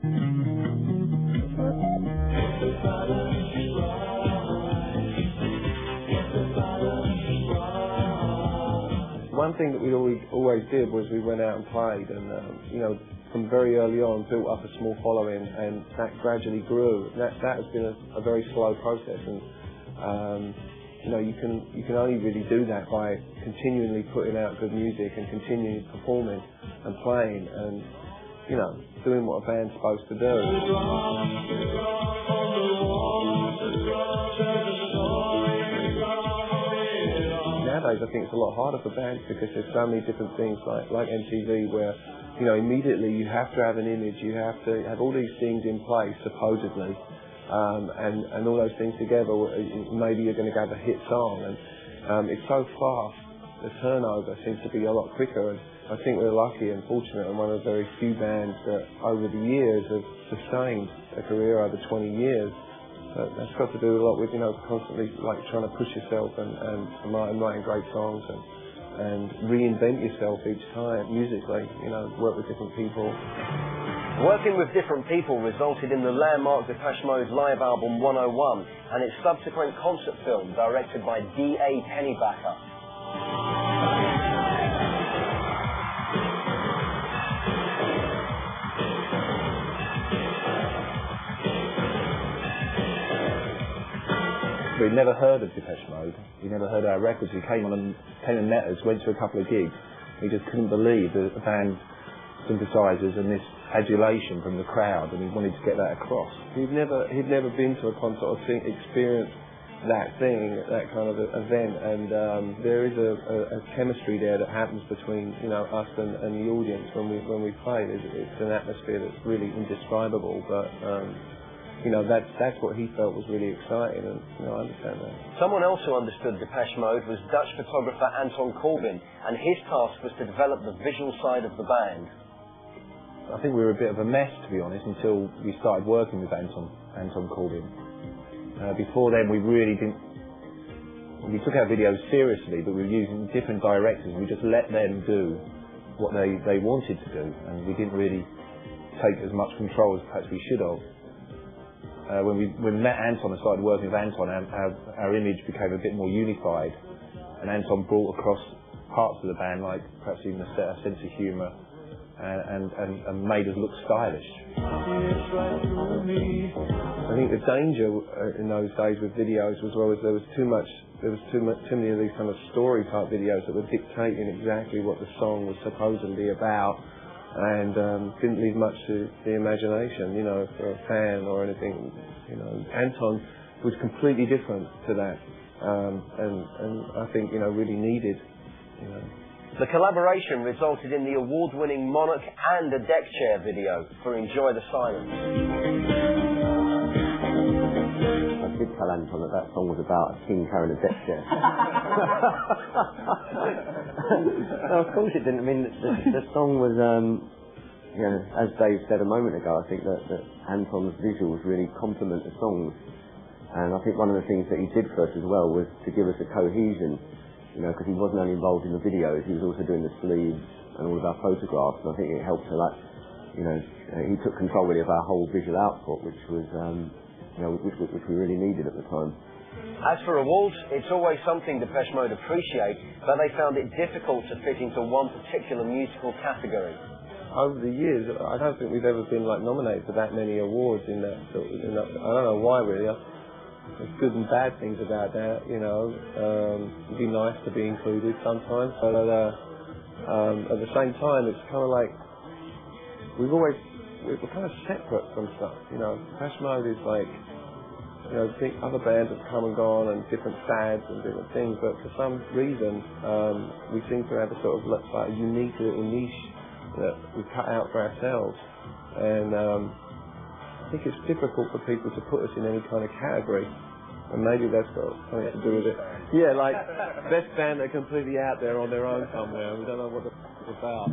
One thing that we always did was we went out and played, and you know, from very early on built up a small following, and that gradually grew. That has been a very slow process, and you know, you can only really do that by continually putting out good music and continually performing and playing and, you know, doing what a band's supposed to do. Nowadays, I think it's a lot harder for bands because there's so many different things like MTV where, you know, immediately you have to have an image, you have to have all these things in place, supposedly, and all those things together, maybe you're going to have a hit song. And it's so fast, the turnover seems to be a lot quicker. And I think we're lucky and fortunate and one of the very few bands that over the years have sustained a career over 20 years. So that's got to do a lot with, you know, constantly like trying to push yourself and writing great songs and reinvent yourself each time musically, you know, work with different people. Working with different people resulted in the landmark Depeche Mode live album 101 and its subsequent concert film directed by D.A. Pennebaker. We'd never heard of Depeche Mode. We never heard our records. We came and met us, went to a couple of gigs. We just couldn't believe the band synthesizers and this adulation from the crowd, and we wanted to get that across. He'd never been to a concert or experienced that thing, that kind of event, and there is a chemistry there that happens between, you know, us and the audience when we play. It's an atmosphere that's really indescribable, but you know, that's what he felt was really exciting, and you know, I understand that. Someone else who understood Depeche Mode was Dutch photographer Anton Corbijn, and his task was to develop the visual side of the band. I think we were a bit of a mess, to be honest, until we started working with Anton Corbijn. Before then, we really didn't. We took our videos seriously, but we were using different directors. We just let them do what they wanted to do, and we didn't really take as much control as perhaps we should have. When we met Anton and started working with Anton, our image became a bit more unified, and Anton brought across parts of the band, like perhaps even a sense of humour, and made us look stylish. I think the danger in those days with videos was there was too many of these kind of story type videos that were dictating exactly what the song was supposedly about, and didn't leave much to the imagination, you know, for a fan or anything. You know, Anton was completely different to that, and I think, you know, really needed, you know. The collaboration resulted in the award-winning Monarch and a Deck Chair video for Enjoy the Silence. I did tell Anton that song was about a king carrying a deck chair. No, of course it didn't. I mean, the song was, you know, as Dave said a moment ago, I think that Anton's visuals really complement the songs. And I think one of the things that he did for us as well was to give us a cohesion, you know, because he wasn't only involved in the videos, he was also doing the sleeves and all of our photographs. And I think it helped to, like, you know, he took control really of our whole visual output, which was, you know, which we really needed at the time. As for awards, it's always something Depeche Mode appreciate, but they found it difficult to fit into one particular musical category. Over the years, I don't think we've ever been like nominated for that many awards in that. I don't know why really. There's good and bad things about that, you know. It'd be nice to be included sometimes, but at the same time, it's kind of like we're kind of separate from stuff, you know. Depeche Mode is like, you know, other bands have come and gone and different fads and different things, but for some reason, we seem to have a sort of like a unique little niche that we cut out for ourselves, and I think it's difficult for people to put us in any kind of category, and maybe that's got something to do with it. Yeah, like best band, they're completely out there on their own somewhere. We don't know what it's about.